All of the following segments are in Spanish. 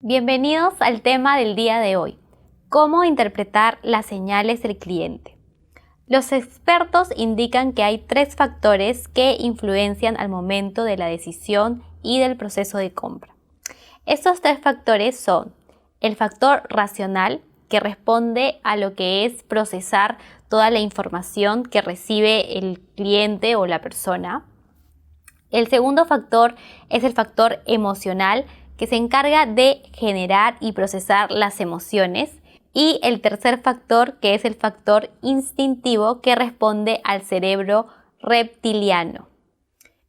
Bienvenidos al tema del día de hoy, cómo interpretar las señales del cliente. Los expertos indican que hay tres factores que influencian al momento de la decisión y del proceso de compra. Estos tres factores son el factor racional, que responde a lo que es procesar toda la información que recibe el cliente o la persona. El segundo factor es el factor emocional, que se encarga de generar y procesar las emociones. Y el tercer factor, que es el factor instintivo, que responde al cerebro reptiliano.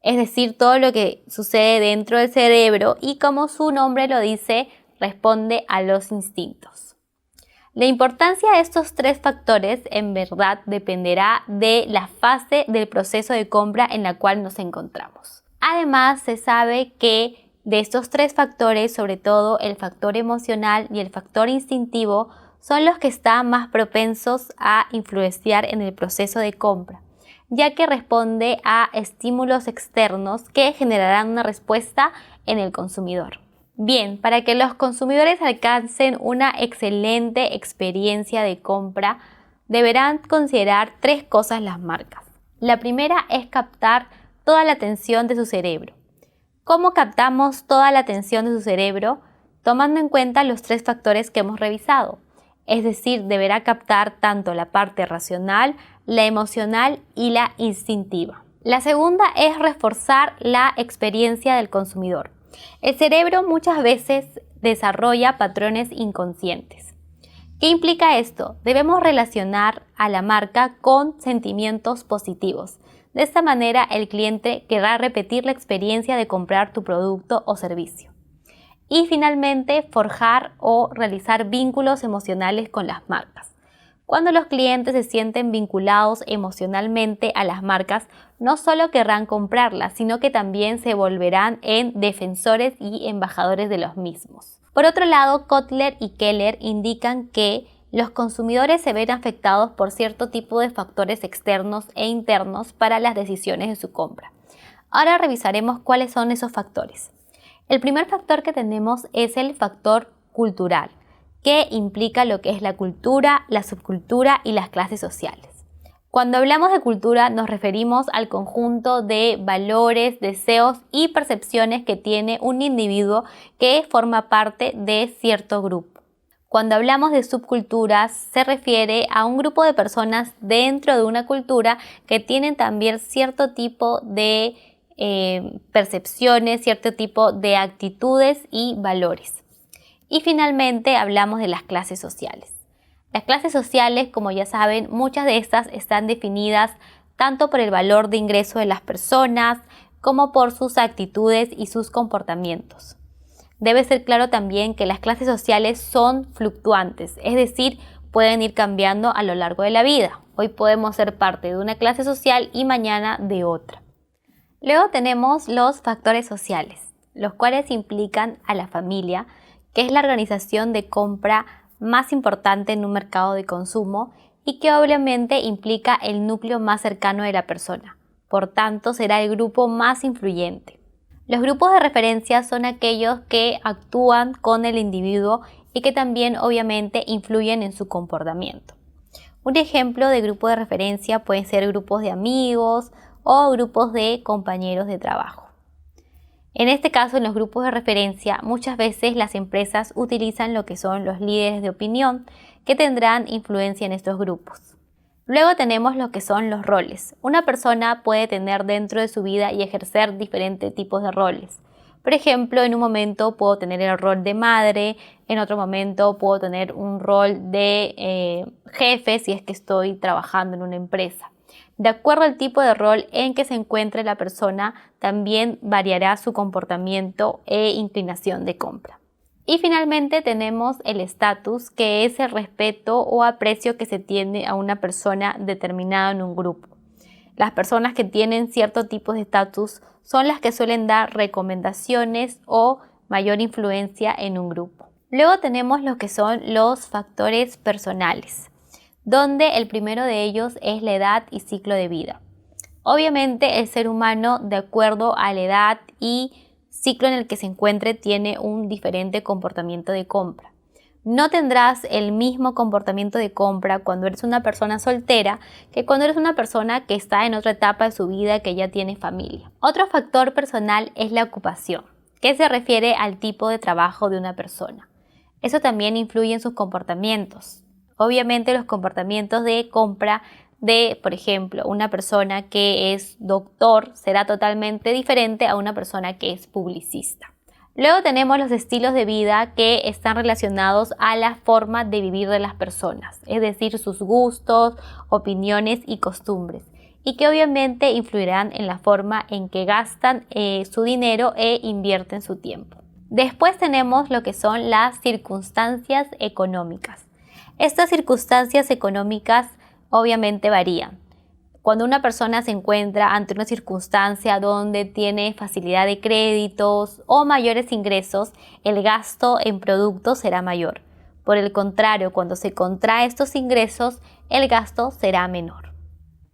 Es decir, todo lo que sucede dentro del cerebro y, como su nombre lo dice, responde a los instintos. La importancia de estos tres factores en verdad dependerá de la fase del proceso de compra en la cual nos encontramos. Además, se sabe que de estos tres factores, sobre todo el factor emocional y el factor instintivo, son los que están más propensos a influenciar en el proceso de compra, ya que responde a estímulos externos que generarán una respuesta en el consumidor. Bien, para que los consumidores alcancen una excelente experiencia de compra, deberán considerar tres cosas las marcas. La primera es captar toda la atención de su cerebro. ¿Cómo captamos toda la atención de su cerebro? Tomando en cuenta los tres factores que hemos revisado. Es decir, deberá captar tanto la parte racional, la emocional y la instintiva. La segunda es reforzar la experiencia del consumidor. El cerebro muchas veces desarrolla patrones inconscientes. ¿Qué implica esto? Debemos relacionar a la marca con sentimientos positivos. De esta manera, el cliente querrá repetir la experiencia de comprar tu producto o servicio. Y finalmente, forjar o realizar vínculos emocionales con las marcas. Cuando los clientes se sienten vinculados emocionalmente a las marcas, no solo querrán comprarlas, sino que también se volverán en defensores y embajadores de los mismos. Por otro lado, Kotler y Keller indican que los consumidores se ven afectados por cierto tipo de factores externos e internos para las decisiones de su compra. Ahora revisaremos cuáles son esos factores. El primer factor que tenemos es el factor cultural, que implica lo que es la cultura, la subcultura y las clases sociales. Cuando hablamos de cultura nos referimos al conjunto de valores, deseos y percepciones que tiene un individuo que forma parte de cierto grupo. Cuando hablamos de subculturas, se refiere a un grupo de personas dentro de una cultura que tienen también cierto tipo de percepciones, cierto tipo de actitudes y valores. Y finalmente hablamos de las clases sociales. Las clases sociales, como ya saben, muchas de estas están definidas tanto por el valor de ingreso de las personas como por sus actitudes y sus comportamientos. Debe ser claro también que las clases sociales son fluctuantes, es decir, pueden ir cambiando a lo largo de la vida. Hoy podemos ser parte de una clase social y mañana de otra. Luego tenemos los factores sociales, los cuales implican a la familia, que es la organización de compra más importante en un mercado de consumo y que obviamente implica el núcleo más cercano de la persona. Por tanto, será el grupo más influyente. Los grupos de referencia son aquellos que actúan con el individuo y que también obviamente influyen en su comportamiento. Un ejemplo de grupo de referencia pueden ser grupos de amigos o grupos de compañeros de trabajo. En este caso, en los grupos de referencia, muchas veces las empresas utilizan lo que son los líderes de opinión que tendrán influencia en estos grupos. Luego tenemos lo que son los roles. Una persona puede tener dentro de su vida y ejercer diferentes tipos de roles. Por ejemplo, en un momento puedo tener el rol de madre, en otro momento puedo tener un rol de jefe si es que estoy trabajando en una empresa. De acuerdo al tipo de rol en que se encuentre la persona, también variará su comportamiento e inclinación de compra. Y finalmente tenemos el estatus, que es el respeto o aprecio que se tiene a una persona determinada en un grupo. Las personas que tienen cierto tipo de estatus son las que suelen dar recomendaciones o mayor influencia en un grupo. Luego tenemos lo que son los factores personales, donde el primero de ellos es la edad y ciclo de vida. Obviamente el ser humano, de acuerdo a la edad y ciclo en el que se encuentre tiene un diferente comportamiento de compra. No tendrás el mismo comportamiento de compra cuando eres una persona soltera que cuando eres una persona que está en otra etapa de su vida, que ya tiene familia. Otro factor personal es la ocupación, que se refiere al tipo de trabajo de una persona. Eso también influye en sus comportamientos. Obviamente los comportamientos de compra de, por ejemplo, una persona que es doctor será totalmente diferente a una persona que es publicista. Luego tenemos los estilos de vida que están relacionados a la forma de vivir de las personas, es decir, sus gustos, opiniones y costumbres, y que obviamente influirán en la forma en que gastan su dinero e invierten su tiempo. Después tenemos lo que son las circunstancias económicas. Estas circunstancias económicas obviamente varían. Cuando una persona se encuentra ante una circunstancia donde tiene facilidad de créditos o mayores ingresos, el gasto en productos será mayor. Por el contrario, cuando se contrae estos ingresos, el gasto será menor.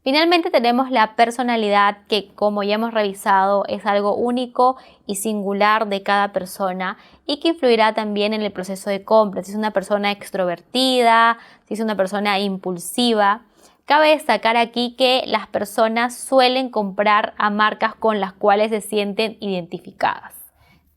Finalmente tenemos la personalidad, que como ya hemos revisado es algo único y singular de cada persona y que influirá también en el proceso de compra. Si es una persona extrovertida, si es una persona impulsiva. Cabe destacar aquí que las personas suelen comprar a marcas con las cuales se sienten identificadas.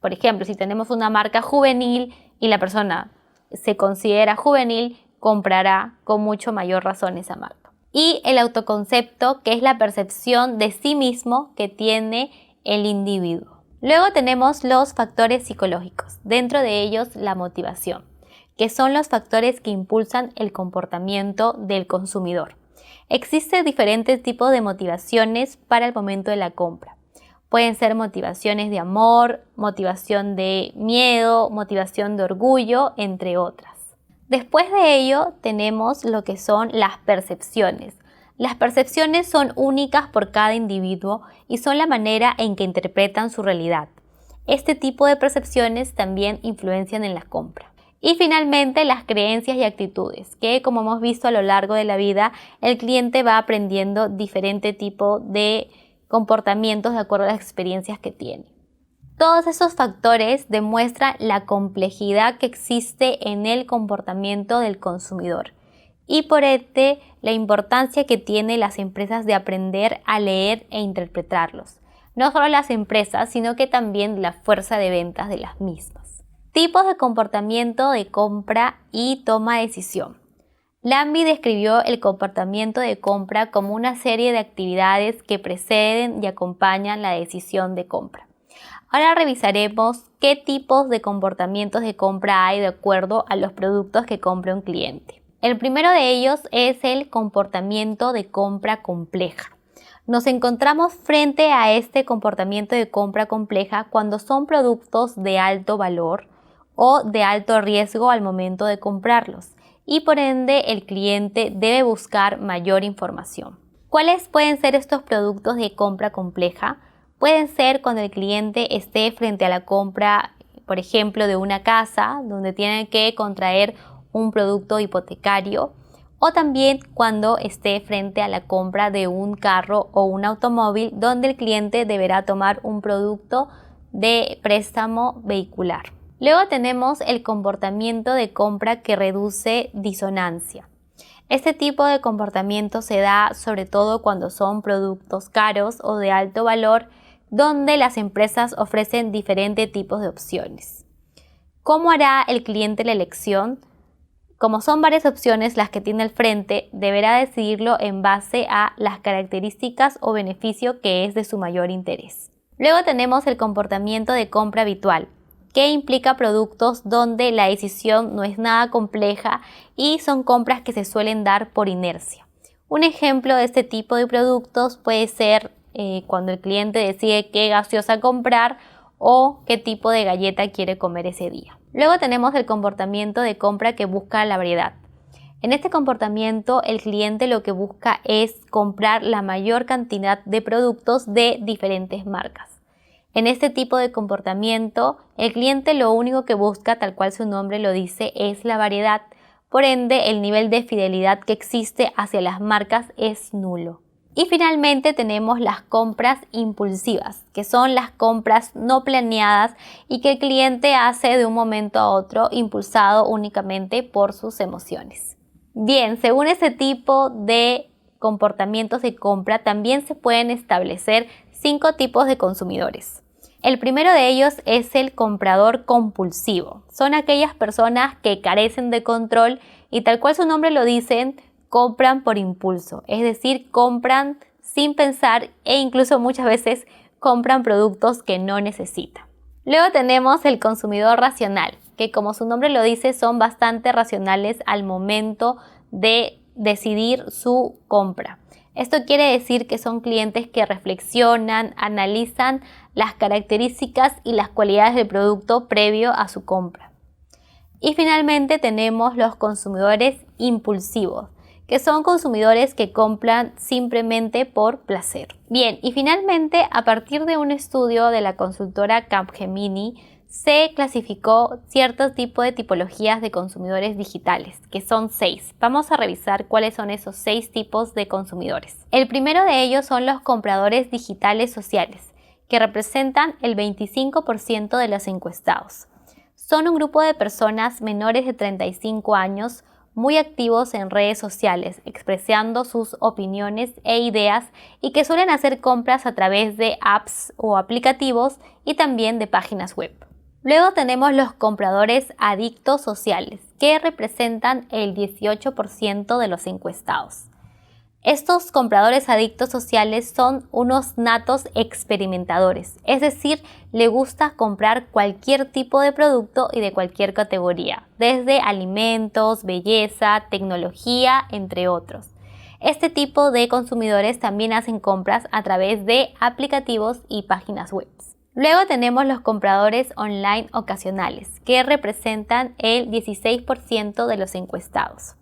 Por ejemplo, si tenemos una marca juvenil y la persona se considera juvenil, comprará con mucho mayor razón esa marca. Y el autoconcepto, que es la percepción de sí mismo que tiene el individuo. Luego tenemos los factores psicológicos, dentro de ellos la motivación, que son los factores que impulsan el comportamiento del consumidor. Existen diferentes tipos de motivaciones para el momento de la compra. Pueden ser motivaciones de amor, motivación de miedo, motivación de orgullo, entre otras. Después de ello tenemos lo que son las percepciones. Las percepciones son únicas por cada individuo y son la manera en que interpretan su realidad. Este tipo de percepciones también influencian en la compra. Y finalmente las creencias y actitudes, que como hemos visto a lo largo de la vida, el cliente va aprendiendo diferente tipo de comportamientos de acuerdo a las experiencias que tiene. Todos esos factores demuestran la complejidad que existe en el comportamiento del consumidor y por ende la importancia que tienen las empresas de aprender a leer e interpretarlos. No solo las empresas, sino que también la fuerza de ventas de las mismas. Tipos de comportamiento de compra y toma de decisión. Lambie describió el comportamiento de compra como una serie de actividades que preceden y acompañan la decisión de compra. Ahora revisaremos qué tipos de comportamientos de compra hay de acuerdo a los productos que compra un cliente. El primero de ellos es el comportamiento de compra compleja. Nos encontramos frente a este comportamiento de compra compleja cuando son productos de alto valor o de alto riesgo al momento de comprarlos y por ende el cliente debe buscar mayor información. ¿Cuáles pueden ser estos productos de compra compleja? Pueden ser cuando el cliente esté frente a la compra, por ejemplo, de una casa donde tiene que contraer un producto hipotecario, o también cuando esté frente a la compra de un carro o un automóvil donde el cliente deberá tomar un producto de préstamo vehicular. Luego tenemos el comportamiento de compra que reduce disonancia. Este tipo de comportamiento se da sobre todo cuando son productos caros o de alto valor, donde las empresas ofrecen diferentes tipos de opciones. ¿Cómo hará el cliente la elección? Como son varias opciones las que tiene al frente, deberá decidirlo en base a las características o beneficio que es de su mayor interés. Luego tenemos el comportamiento de compra habitual, que implica productos donde la decisión no es nada compleja y son compras que se suelen dar por inercia. Un ejemplo de este tipo de productos puede ser cuando el cliente decide qué gaseosa comprar o qué tipo de galleta quiere comer ese día. Luego tenemos el comportamiento de compra que busca la variedad. En este comportamiento el cliente lo que busca es comprar la mayor cantidad de productos de diferentes marcas. En este tipo de comportamiento, el cliente lo único que busca, tal cual su nombre lo dice, es la variedad. Por ende, el nivel de fidelidad que existe hacia las marcas es nulo. Y finalmente tenemos las compras impulsivas, que son las compras no planeadas y que el cliente hace de un momento a otro, impulsado únicamente por sus emociones. Bien, según ese tipo de comportamientos de compra, también se pueden establecer 5 tipos de consumidores. El primero de ellos es el comprador compulsivo. Son aquellas personas que carecen de control y, tal cual su nombre lo dice, compran por impulso, es decir, compran sin pensar e incluso muchas veces compran productos que no necesitan. Luego tenemos el consumidor racional, que como su nombre lo dice, son bastante racionales al momento de decidir su compra. Esto quiere decir que son clientes que reflexionan, analizan las características y las cualidades del producto previo a su compra. Y finalmente tenemos los consumidores impulsivos, que son consumidores que compran simplemente por placer. Bien, y finalmente, a partir de un estudio de la consultora Capgemini, se clasificó cierto tipo de tipologías de consumidores digitales, que son 6. Vamos a revisar cuáles son esos 6 tipos de consumidores. El primero de ellos son los compradores digitales sociales, que representan el 25% de los encuestados. Son un grupo de personas menores de 35 años muy activos en redes sociales, expresando sus opiniones e ideas y que suelen hacer compras a través de apps o aplicativos y también de páginas web. Luego tenemos los compradores adictos sociales, que representan el 18% de los encuestados. Estos compradores adictos sociales son unos natos experimentadores, es decir, le gusta comprar cualquier tipo de producto y de cualquier categoría, desde alimentos, belleza, tecnología, entre otros. Este tipo de consumidores también hacen compras a través de aplicativos y páginas web. Luego tenemos los compradores online ocasionales, que representan el 16% de los encuestados.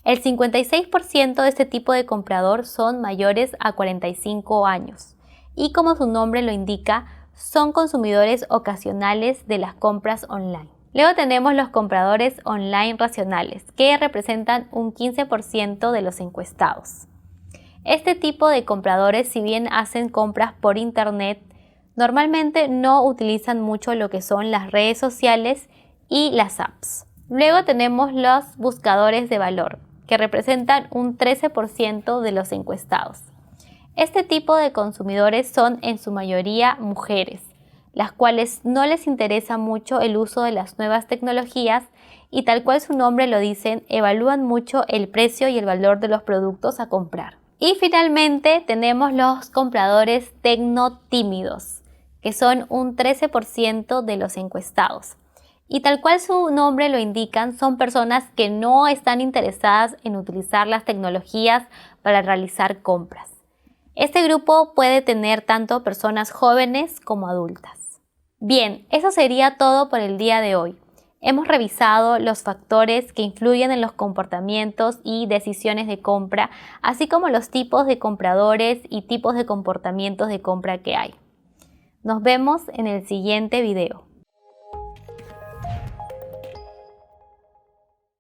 El 56% de este tipo de comprador son mayores a 45 años y, como su nombre lo indica, son consumidores ocasionales de las compras online. Luego tenemos los compradores online racionales, que representan un 15% de los encuestados. Este tipo de compradores, si bien hacen compras por internet, normalmente no utilizan mucho lo que son las redes sociales y las apps. Luego tenemos los buscadores de valor, que representan un 13% de los encuestados. Este tipo de consumidores son en su mayoría mujeres, las cuales no les interesa mucho el uso de las nuevas tecnologías y, tal cual su nombre lo dicen, evalúan mucho el precio y el valor de los productos a comprar. Y finalmente tenemos los compradores tecnotímidos, que son un 13% de los encuestados. Y tal cual su nombre lo indican, son personas que no están interesadas en utilizar las tecnologías para realizar compras. Este grupo puede tener tanto personas jóvenes como adultas. Bien, eso sería todo por el día de hoy. Hemos revisado los factores que influyen en los comportamientos y decisiones de compra, así como los tipos de compradores y tipos de comportamientos de compra que hay. Nos vemos en el siguiente video.